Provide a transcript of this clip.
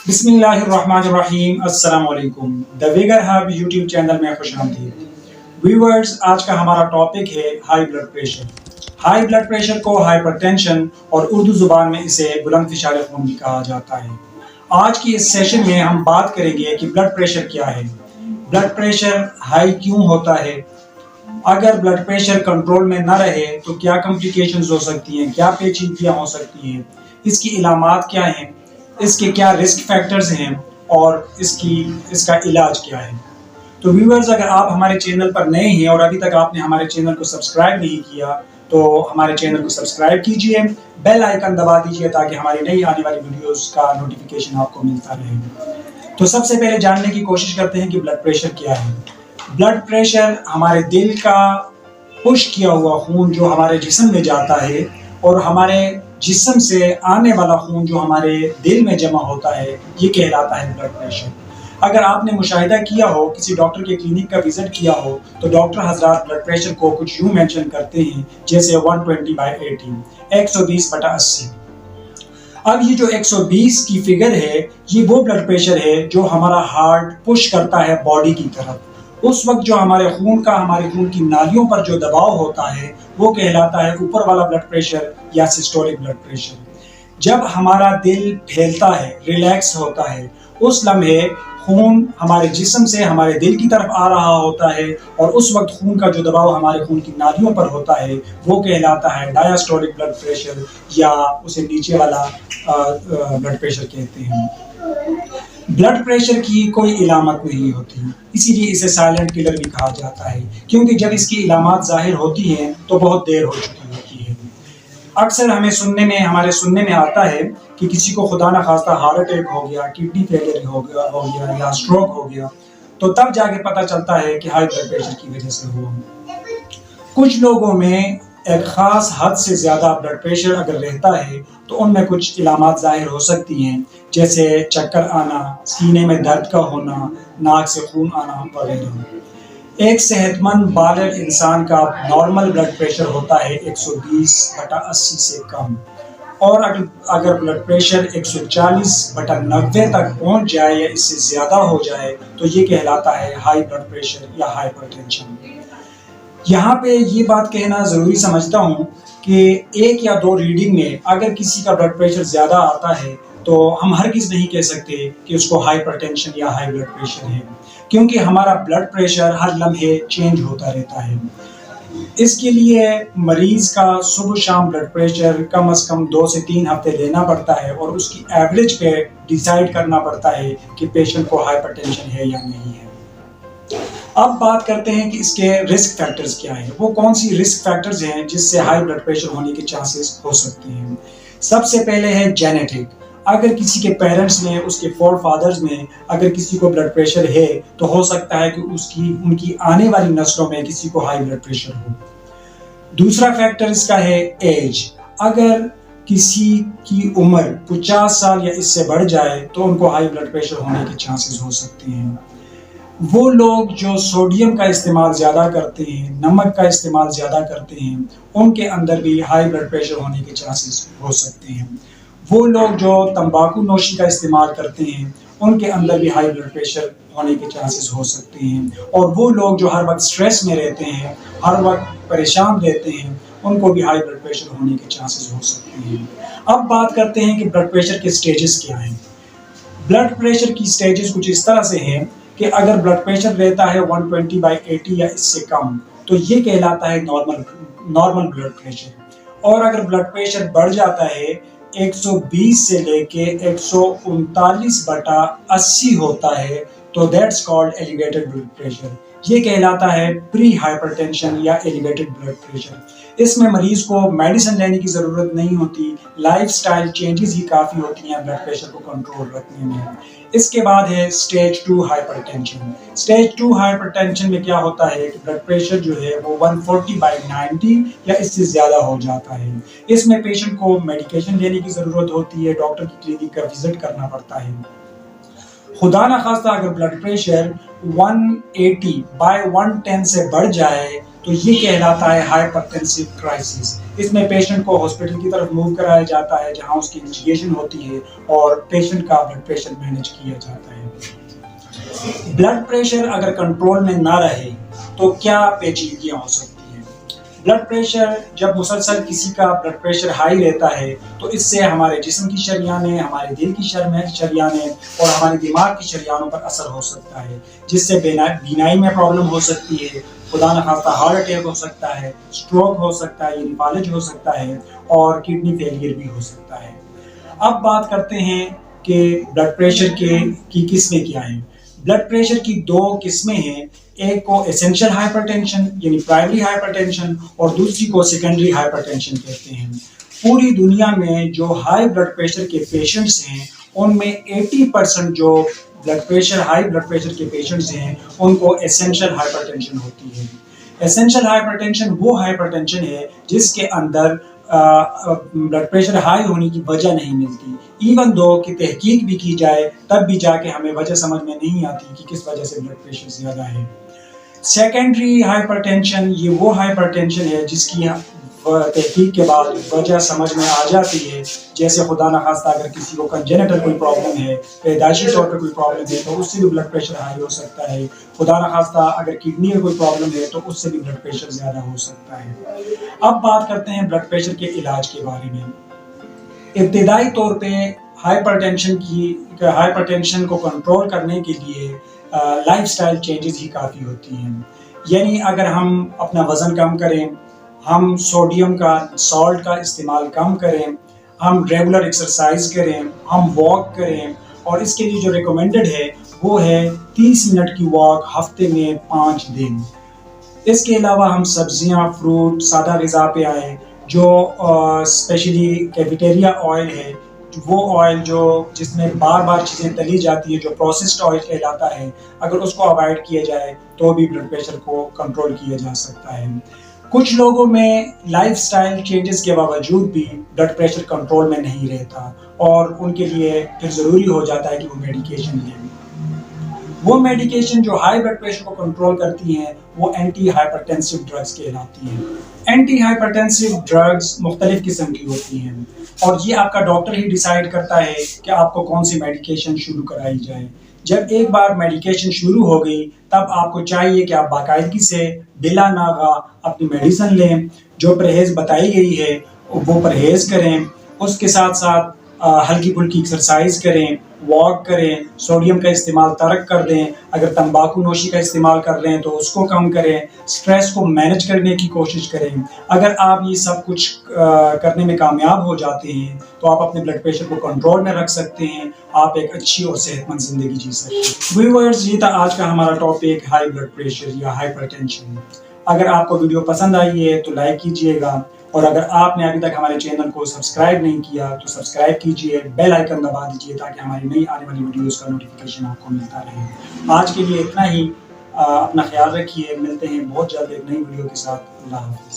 بسم اللہ الرحمن الرحیم، السلام علیکم۔ The Vigor Hub YouTube channel میں خوش آمدید۔ ویورز، آج کا ہمارا ٹاپک ہے high blood pressure. High blood pressure کو ہائپر ٹینشن اور اردو زبان میں اسے بلند فشار خون بھی کہا جاتا ہے۔ آج کی اس سیشن میں ہم بات کریں گے کہ بلڈ پریشر کیا ہے، بلڈ پریشر ہائی کیوں ہوتا ہے، اگر بلڈ پریشر کنٹرول میں نہ رہے تو کیا کمپلیکیشنز ہو سکتی ہیں، کیا پیچیدگیاں ہو سکتی ہیں، اس کی علامات کیا ہیں، اس کے کیا رسک فیکٹرز ہیں اور اس کا علاج کیا ہے۔ تو ویورز، اگر آپ ہمارے چینل پر نئے ہیں اور ابھی تک آپ نے ہمارے چینل کو سبسکرائب نہیں کیا تو ہمارے چینل کو سبسکرائب کیجئے، بیل آئیکن دبا دیجئے تاکہ ہماری نئی آنے والی ویڈیوز کا نوٹیفیکیشن آپ کو ملتا رہے۔ تو سب سے پہلے جاننے کی کوشش کرتے ہیں کہ بلڈ پریشر کیا ہے۔ بلڈ پریشر ہمارے دل کا پش کیا ہوا خون جو ہمارے جسم میں جاتا ہے اور ہمارے جسم سے آنے والا خون جو ہمارے دل میں جمع ہوتا ہے، یہ کہلاتا ہے بلڈ پریشر۔ اگر آپ نے مشاہدہ کیا ہو، کسی ڈاکٹر کے کلینک کا وزٹ کیا ہو تو ڈاکٹر حضرات بلڈ پریشر کو کچھ یوں مینشن کرتے ہیں جیسے 120/80، 120/80۔ اب یہ جو 120 کی فگر ہے، یہ وہ بلڈ پریشر ہے جو ہمارا ہارٹ پش کرتا ہے باڈی کی طرف۔ اس وقت جو ہمارے خون کی نالیوں پر جو دباؤ ہوتا ہے وہ کہلاتا ہے اوپر والا بلڈ پریشر یا سسٹولک بلڈ پریشر۔ جب ہمارا دل پھیلتا ہے، ریلیکس ہوتا ہے، اس لمحے خون ہمارے جسم سے ہمارے دل کی طرف آ رہا ہوتا ہے اور اس وقت خون کا جو دباؤ ہمارے خون کی نالیوں پر ہوتا ہے وہ کہلاتا ہے ڈایاسٹولک بلڈ پریشر یا اسے نیچے والا بلڈ پریشر کہتے ہیں۔ بلڈ پریشر کی کوئی علامت نہیں ہوتی، اسی لیے اسے سائلنٹ کلر بھی کہا جاتا ہے، کیونکہ جب اس کی علامات ظاہر ہوتی ہیں تو بہت دیر ہو چکی ہوتی ہے۔ اکثر ہمارے سننے میں آتا ہے کہ کسی کو خدا نخواستہ ہارٹ اٹیک ہو گیا، کڈنی فیلئر ہو گیا یا اسٹروک ہو گیا تو تب جا کے پتہ چلتا ہے کہ ہائی بلڈ پریشر کی وجہ سے ہوا۔ کچھ لوگوں میں ایک خاص حد سے زیادہ بلڈ پریشر اگر رہتا ہے تو ان میں کچھ علامات ظاہر ہو سکتی ہیں، جیسے چکر آنا، سینے میں درد کا ہونا، ناک سے خون آنا وغیرہ۔ ایک صحت مند بالغ انسان کا نارمل بلڈ پریشر ہوتا ہے 120/80 سے کم، اور اگر بلڈ پریشر 140/90 تک پہنچ جائے یا اس سے زیادہ ہو جائے تو یہ کہلاتا ہے ہائی بلڈ پریشر یا ہائپر ٹینشن۔ یہاں پہ یہ بات کہنا ضروری سمجھتا ہوں کہ ایک یا دو ریڈنگ میں اگر کسی کا بلڈ پریشر زیادہ آتا ہے تو ہم ہرگز نہیں کہہ سکتے کہ اس کو ہائپر ٹینشن یا ہائی بلڈ پریشر ہے، کیونکہ ہمارا بلڈ پریشر ہر لمحے چینج ہوتا رہتا ہے۔ اس کے لیے مریض کا صبح شام بلڈ پریشر کم از کم 2 سے 3 ہفتے لینا پڑتا ہے اور اس کی ایوریج پہ ڈیسائیڈ کرنا پڑتا ہے کہ پیشنٹ کو ہائپر ٹینشن ہے یا نہیں ہے۔ اب بات کرتے ہیں کہ اس کے رسک فیکٹرز کیا ہیں، وہ کون سی رسک فیکٹرز ہیں جس سے ہائی بلڈ پریشر ہونے کے چانسز ہو سکتے ہیں۔ سب سے پہلے ہے جینیٹک۔ اگر کسی کے پیرنٹس میں، اس کے فور فادرز میں اگر کسی کو بلڈ پریشر ہے تو ہو سکتا ہے کہ ان کی آنے والی نسلوں میں کسی کو ہائی بلڈ پریشر ہو۔ دوسرا فیکٹر اس کا ہے ایج۔ اگر کسی کی عمر 50 سال یا اس سے بڑھ جائے تو ان کو ہائی بلڈ پریشر ہونے کے چانسز ہو سکتے ہیں۔ وہ لوگ جو سوڈیم کا استعمال زیادہ کرتے ہیں، نمک کا استعمال زیادہ کرتے ہیں، ان کے اندر بھی ہائی بلڈ پریشر ہونے کے چانسز ہو سکتے ہیں۔ وہ لوگ جو تمباکو نوشی کا استعمال کرتے ہیں ان کے اندر بھی ہائی بلڈ پریشر ہونے کے چانسز ہو سکتے ہیں، اور وہ لوگ جو ہر وقت سٹریس میں رہتے ہیں، ہر وقت پریشان رہتے ہیں، ان کو بھی ہائی بلڈ پریشر ہونے کے چانسز ہو سکتے ہیں۔ اب بات کرتے ہیں کہ بلڈ پریشر کے سٹیجز کیا ہیں۔ بلڈ پریشر کی سٹیجز کچھ اس طرح سے ہیں کہ اگر بلڈ پریشر رہتا ہے 120/80 یا اس سے کم تو یہ کہلاتا ہے نارمل بلڈ پریشر، اور اگر بلڈ پریشر بڑھ جاتا ہے 120 سے لے کے 139/80 ہوتا ہے تو that's called elevated blood pressure. یہ کہلاتا ہے پری ہائپر ٹینشن یا ایلیویٹڈ بلڈ پریشر۔ اس میں مریض کو میڈیسن لینے کی ضرورت نہیں ہوتی، لائف سٹائل چینجز ہی کافی ہوتی ہیں بلڈ پریشر کو کنٹرول رکھنے میں۔ اس کے بعد ہے stage 2 hyper tension. Stage 2 hyper tension میں کیا ہوتا ہے کہ بلڈ پریشر جو ہے وہ 140/90 یا اس سے زیادہ ہو جاتا ہے۔ اس میں پیشنٹ کو میڈیکیشن لینے کی ضرورت ہوتی ہے، ڈاکٹر کی کلینک کا وزٹ کرنا پڑتا ہے۔ خدا نخواستہ اگر بلڈ پریشر 180/110 سے بڑھ جائے تو تو یہ کہلاتا ہے ہائپرٹینسو کرائسس۔ اس میں پیشنٹ کو ہاسپٹل کی طرف موو کرایا جاتا ہے جہاں اس کی انویسٹیگیشن ہوتی ہے اور پیشنٹ کا بلڈ پریشر مینیج کیا جاتا ہے۔ بلڈ پریشر اگر کنٹرول میں نہ رہے تو کیا پیچیدگیاں ہو سکتی ہیں؟ بلڈ پریشر جب مسلسل کسی کا بلڈ پریشر ہائی رہتا ہے تو اس سے ہمارے جسم کی شریانیں، ہمارے دل کی شریانیں اور ہمارے دماغ کی شریانوں پر اثر ہو سکتا ہے، جس سے بینائی میں پرابلم ہو سکتی ہے، خدا نخواستہ ہارٹ اٹیک ہو سکتا ہے، اسٹروک ہو سکتا ہے، یعنی فالج ہو سکتا ہے اور کڈنی فیلئر بھی ہو سکتا ہے۔ اب بات کرتے ہیں کہ بلڈ پریشر کی قسمیں کیا ہیں۔ بلڈ پریشر کی دو قسمیں ہیں، ایک کو اسینشل ہائپر ٹینشن یعنی پرائمری ہائپر ٹینشن اور دوسری کو سیکنڈری ہائپر ٹینشن کہتے ہیں۔ پوری دنیا میں جو ہائی بلڈ پریشر کے پیشنٹس ہیں ان میں 80% جو ہائی بلڈ پریشر کے پیشنٹس ہیں ان کو اسینشل ہائپر ٹینشن ہوتی ہے۔ اسینشل ہائپر ٹینشن وہ ہائپر ٹینشن ہے جس کے اندر بلڈ پریشر ہائی ہونے کی وجہ نہیں ملتی، ایون دو کہ تحقیق بھی کی جائے تب بھی جا کے ہمیں وجہ سمجھ میں نہیں آتی کہ کس وجہ سے بلڈ پریشر زیادہ ہے۔ سیکنڈری ہائپر ٹینشن یہ وہ ہائپر ٹینشن ہے جس کی تحقیق کے بعد وجہ سمجھ میں آ جاتی ہے، جیسے خدا نخواستہ اگر کسی کو کنجینیٹل کوئی پرابلم ہے، پیدائشی طور پر کوئی پرابلم ہے تو اس سے بھی بلڈ پریشر ہائی ہو سکتا ہے۔ خدا نخواستہ اگر کڈنی میں کوئی پرابلم ہے تو اس سے بھی بلڈ پریشر زیادہ ہو سکتا ہے۔ اب بات کرتے ہیں بلڈ پریشر کے علاج کے بارے میں۔ ابتدائی طور پہ ہائپر ٹینشن کو کنٹرول کرنے کے لیے لائف سٹائل چینجز ہی کافی ہوتی ہیں، یعنی اگر ہم اپنا وزن کم کریں، ہم سوڈیم کا سالٹ کا استعمال کم کریں، ہم ریگولر ایکسرسائز کریں، ہم واک کریں، اور اس کے لیے جو ریکمینڈڈ ہے وہ ہے 30 منٹ کی واک ہفتے میں 5 دن۔ اس کے علاوہ ہم سبزیاں، فروٹ، سادہ غذا پہ آئیں، جو اسپیشلی کیفیٹیریا آئل ہے، وہ آئل جس میں بار بار چیزیں تلی جاتی ہیں، جو پروسیسڈ آئل کہلاتا ہے، اگر اس کو اوائڈ کیا جائے تو بھی بلڈ پریشر کو کنٹرول کیا جا سکتا ہے۔ کچھ لوگوں میں لائف سٹائل چینجز کے باوجود بھی بلڈ پریشر کنٹرول میں نہیں رہتا اور ان کے لیے پھر ضروری ہو جاتا ہے کہ وہ میڈیکیشن لیں۔ وہ میڈیکیشن جو ہائی بلڈ پریشر کو کنٹرول کرتی ہیں وہ اینٹی ہائپرٹینسو ڈرگز کہلاتی ہیں۔ اینٹی ہائپرٹینسو ڈرگز مختلف قسم کی ہوتی ہیں اور یہ آپ کا ڈاکٹر ہی ڈیسائیڈ کرتا ہے کہ آپ کو کون سی میڈیکیشن شروع کرائی جائے۔ جب ایک بار میڈیکیشن شروع ہو گئی تب آپ کو چاہیے کہ آپ باقاعدگی سے بلا ناغہ اپنی میڈیسن لیں، جو پرہیز بتائی گئی ہے وہ پرہیز کریں، اس کے ساتھ ساتھ ہلکی پھلکی ایکسرسائز کریں، واک کریں، سوڈیم کا استعمال ترک کر دیں، اگر تمباکو نوشی کا استعمال کر رہے ہیں تو اس کو کم کریں، سٹریس کو مینج کرنے کی کوشش کریں۔ اگر آپ یہ سب کچھ کرنے میں کامیاب ہو جاتے ہیں تو آپ اپنے بلڈ پریشر کو کنٹرول میں رکھ سکتے ہیں، آپ ایک اچھی اور صحت مند زندگی جی سکتے ہیں۔ ویورز، یہ تھا آج کا ہمارا ٹاپک ہائی بلڈ پریشر یا ہائپر ٹینشن۔ اگر آپ کو ویڈیو پسند آئی ہے تو لائک کیجئے گا، اور اگر آپ نے ابھی تک ہمارے چینل کو سبسکرائب نہیں کیا تو سبسکرائب کیجئے، بیل آئیکن دبا دیجئے تاکہ ہماری نئی آنے والی ویڈیوز کا نوٹیفیکیشن آپ کو ملتا رہے۔ آج کے لیے اتنا ہی، اپنا خیال رکھیے، ملتے ہیں بہت جلد ایک نئی ویڈیو کے ساتھ۔ اللہ حافظ۔